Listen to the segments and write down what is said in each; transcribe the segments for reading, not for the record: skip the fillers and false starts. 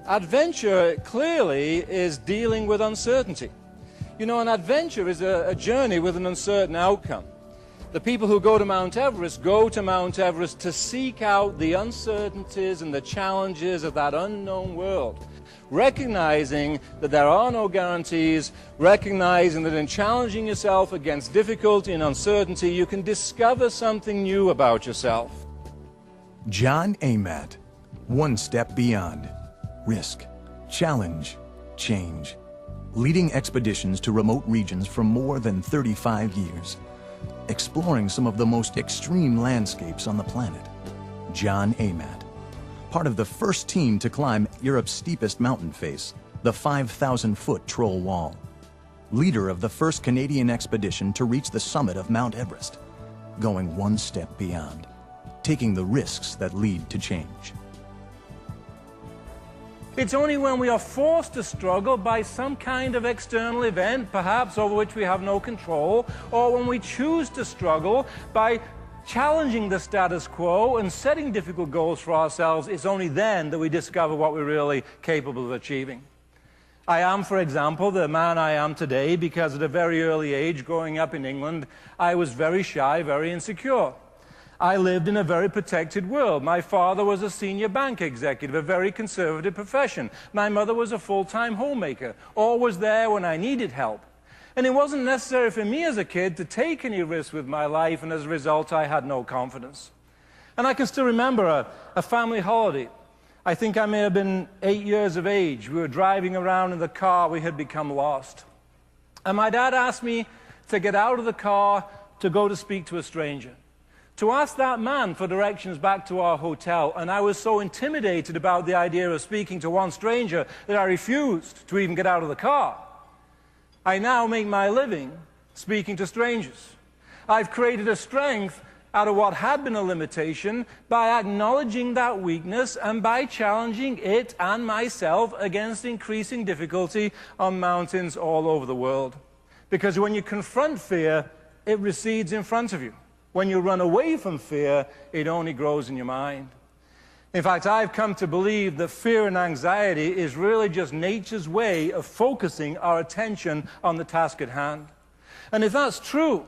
Adventure clearly is dealing with uncertainty. You know, an adventure is a journey with an uncertain outcome. The people who go to Mount Everest to seek out the uncertainties and the challenges of that unknown world, recognizing that there are no guarantees, recognizing that in challenging yourself against difficulty and uncertainty, you can discover something new about yourself. John Amatt, one step beyond. Risk, challenge, change. Leading expeditions to remote regions for more than 35 years. Exploring some of the most extreme landscapes on the planet. John Amatt, part of the first team to climb Europe's steepest mountain face, the 5,000-foot Troll Wall. Leader of the first Canadian expedition to reach the summit of Mount Everest. Going one step beyond. Taking the risks that lead to change. It's only when we are forced to struggle by some kind of external event, perhaps over which we have no control, or when we choose to struggle by challenging the status quo and setting difficult goals for ourselves, it's only then that we discover what we're really capable of achieving. I am, for example, the man I am today because at a very early age, growing up in England, I was very shy, very insecure. I lived in a very protected world. My father was a senior bank executive, a very conservative profession. My mother was a full-time homemaker, always there when I needed help. And it wasn't necessary for me as a kid to take any risks with my life, and as a result, I had no confidence. And I can still remember a family holiday. I think I may have been 8 years of age. We were driving around in the car. We had become lost. And my dad asked me to get out of the car to go to speak to a stranger, to ask that man for directions back to our hotel. And I was so intimidated about the idea of speaking to one stranger that I refused to even get out of the car. I now make my living speaking to strangers. I've created a strength out of what had been a limitation by acknowledging that weakness and by challenging it and myself against increasing difficulty on mountains all over the world. Because when you confront fear, it recedes in front of you. When you run away from fear, it only grows in your mind. In fact, I've come to believe that fear and anxiety is really just nature's way of focusing our attention on the task at hand. And if that's true,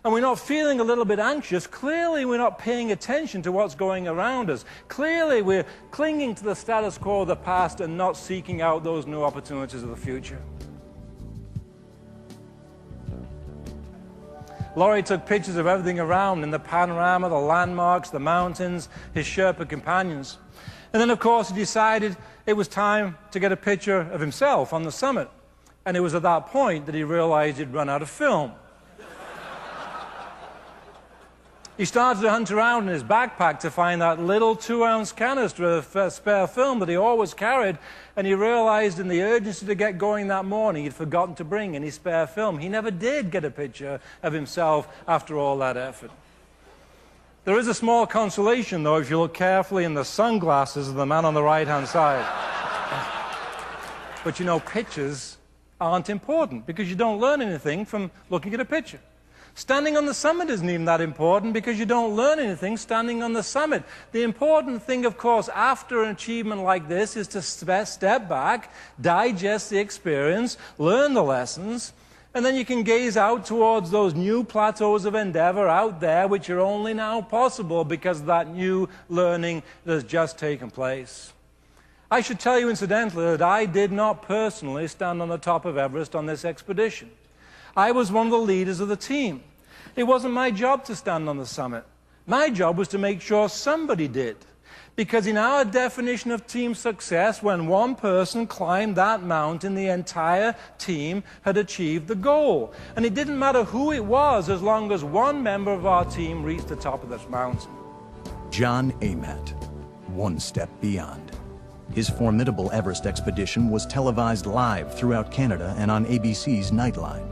and we're not feeling a little bit anxious, clearly we're not paying attention to what's going around us. Clearly we're clinging to the status quo of the past and not seeking out those new opportunities of the future. Laurie took pictures of everything around in the panorama, the landmarks, the mountains, his Sherpa companions. And then, of course, he decided it was time to get a picture of himself on the summit. And it was at that point that he realized he'd run out of film. He started to hunt around in his backpack to find that little 2-ounce canister of spare film that he always carried, and he realized in the urgency to get going that morning he'd forgotten to bring any spare film. He never did get a picture of himself after all that effort. There is a small consolation, though, if you look carefully in the sunglasses of the man on the right-hand side. But you know, pictures aren't important because you don't learn anything from looking at a picture. Standing on the summit isn't even that important because you don't learn anything standing on the summit. The important thing, of course, after an achievement like this is to step back, digest the experience, learn the lessons, and then you can gaze out towards those new plateaus of endeavor out there which are only now possible because of that new learning that has just taken place. I should tell you, incidentally, that I did not personally stand on the top of Everest on this expedition. I was one of the leaders of the team. It wasn't my job to stand on the summit. My job was to make sure somebody did. Because in our definition of team success, when one person climbed that mountain, the entire team had achieved the goal. And it didn't matter who it was as long as one member of our team reached the top of this mountain. John Amatt, one step beyond. His formidable Everest expedition was televised live throughout Canada and on ABC's Nightline.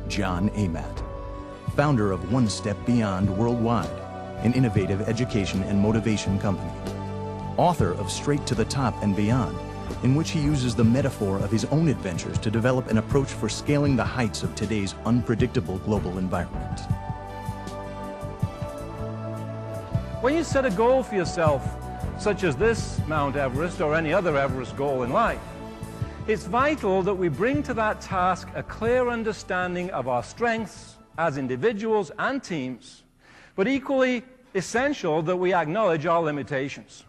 John Amatt, founder of One Step Beyond Worldwide, an innovative education and motivation company. Author of Straight to the Top and Beyond, in which he uses the metaphor of his own adventures to develop an approach for scaling the heights of today's unpredictable global environment. When you set a goal for yourself, such as this Mount Everest or any other Everest goal in life. It's vital that we bring to that task a clear understanding of our strengths as individuals and teams, but equally essential that we acknowledge our limitations.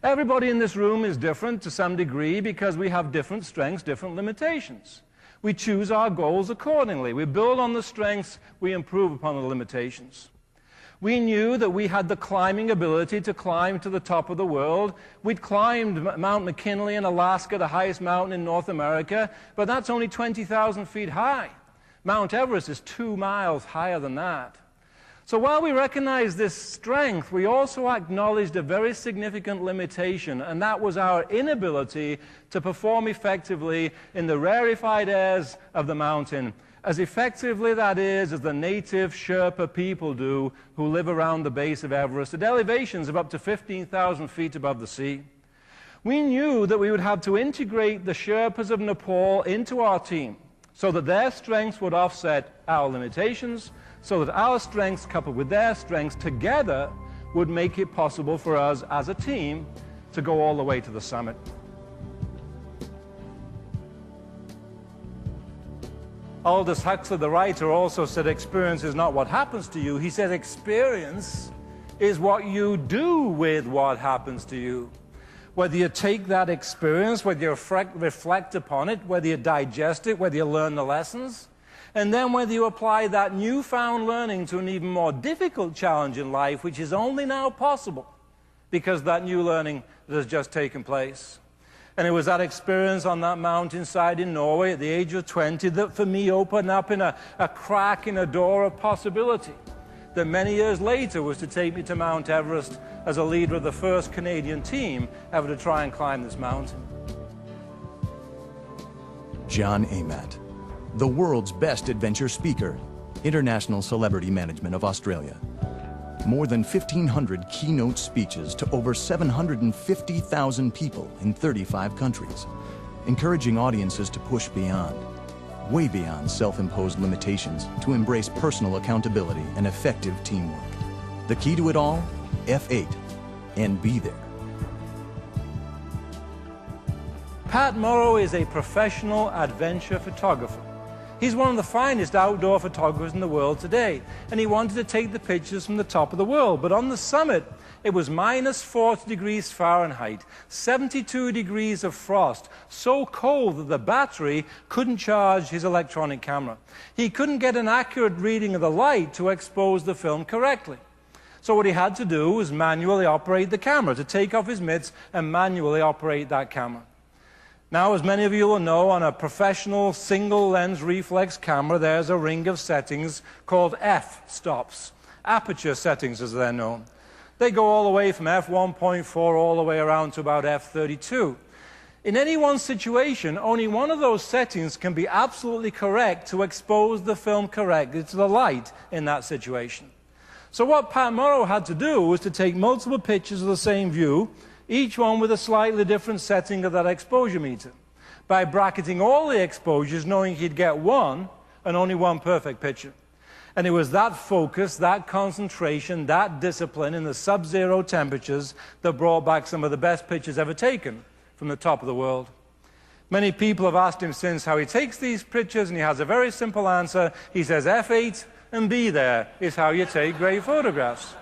Everybody in this room is different to some degree because we have different strengths, different limitations. We choose our goals accordingly. We build on the strengths, we improve upon the limitations. We knew that we had the climbing ability to climb to the top of the world. We'd climbed Mount McKinley in Alaska, the highest mountain in North America, but that's only 20,000 feet high. Mount Everest is 2 miles higher than that. So while we recognize this strength, we also acknowledged a very significant limitation, and that was our inability to perform effectively in the rarefied airs of the mountain, as effectively, that is, as the native Sherpa people do who live around the base of Everest at elevations of up to 15,000 feet above the sea. We knew that we would have to integrate the Sherpas of Nepal into our team so that their strengths would offset our limitations, so that our strengths coupled with their strengths together would make it possible for us as a team to go all the way to the summit. Aldous Huxley, the writer, also said experience is not what happens to you. He said experience is what you do with what happens to you. Whether you take that experience, whether you reflect upon it, whether you digest it, whether you learn the lessons, and then whether you apply that newfound learning to an even more difficult challenge in life, which is only now possible because that new learning that has just taken place. And it was that experience on that mountainside in Norway at the age of 20 that for me opened up in a crack in a door of possibility that many years later was to take me to Mount Everest as a leader of the first Canadian team ever to try and climb this mountain. John Amatt, the world's best adventure speaker, International Celebrity Management of Australia. More than 1,500 keynote speeches to over 750,000 people in 35 countries, encouraging audiences to push beyond, way beyond self-imposed limitations to embrace personal accountability and effective teamwork. The key to it all? F8 and be there. Pat Morrow is a professional adventure photographer. He's one of the finest outdoor photographers in the world today, and he wanted to take the pictures from the top of the world. But on the summit, it was minus 40 degrees Fahrenheit, 72 degrees of frost, so cold that the battery couldn't charge his electronic camera. He couldn't get an accurate reading of the light to expose the film correctly. So what he had to do was manually operate the camera, to take off his mitts and manually operate that camera. Now, as many of you will know, on a professional single-lens reflex camera, there's a ring of settings called f-stops, aperture settings as they're known. They go all the way from f1.4 all the way around to about f32. In any one situation, only one of those settings can be absolutely correct to expose the film correctly to the light in that situation. So what Pat Morrow had to do was to take multiple pictures of the same view, each one with a slightly different setting of that exposure meter, by bracketing all the exposures, knowing he'd get one and only one perfect picture. And it was that focus, that concentration, that discipline in the sub-zero temperatures that brought back some of the best pictures ever taken from the top of the world. Many people have asked him since how he takes these pictures, and he has a very simple answer. He says, F8 and be there is how you take great photographs.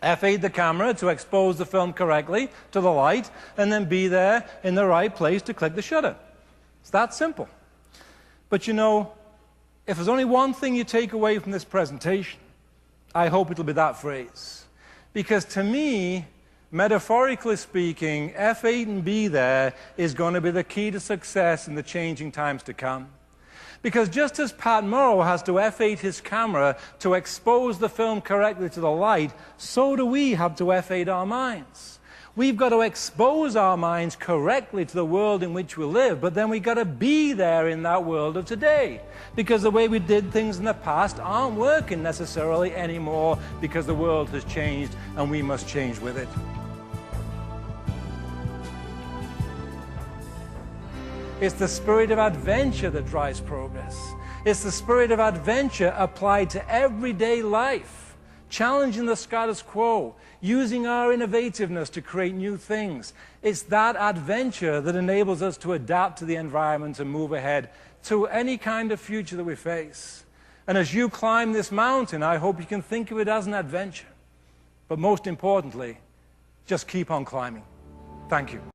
F8 the camera to expose the film correctly to the light, and then be there in the right place to click the shutter. It's that simple. But you know, if there's only one thing you take away from this presentation, I hope it'll be that phrase. Because to me, metaphorically speaking, F8 and be there is going to be the key to success in the changing times to come. Because just as Pat Morrow has to F8 his camera to expose the film correctly to the light, so do we have to F8 our minds. We've got to expose our minds correctly to the world in which we live, but then we've got to be there in that world of today. Because the way we did things in the past aren't working necessarily anymore, because the world has changed and we must change with it. It's the spirit of adventure that drives progress. It's the spirit of adventure applied to everyday life, challenging the status quo, using our innovativeness to create new things. It's that adventure that enables us to adapt to the environment and move ahead to any kind of future that we face. And as you climb this mountain, I hope you can think of it as an adventure. But most importantly, just keep on climbing. Thank you.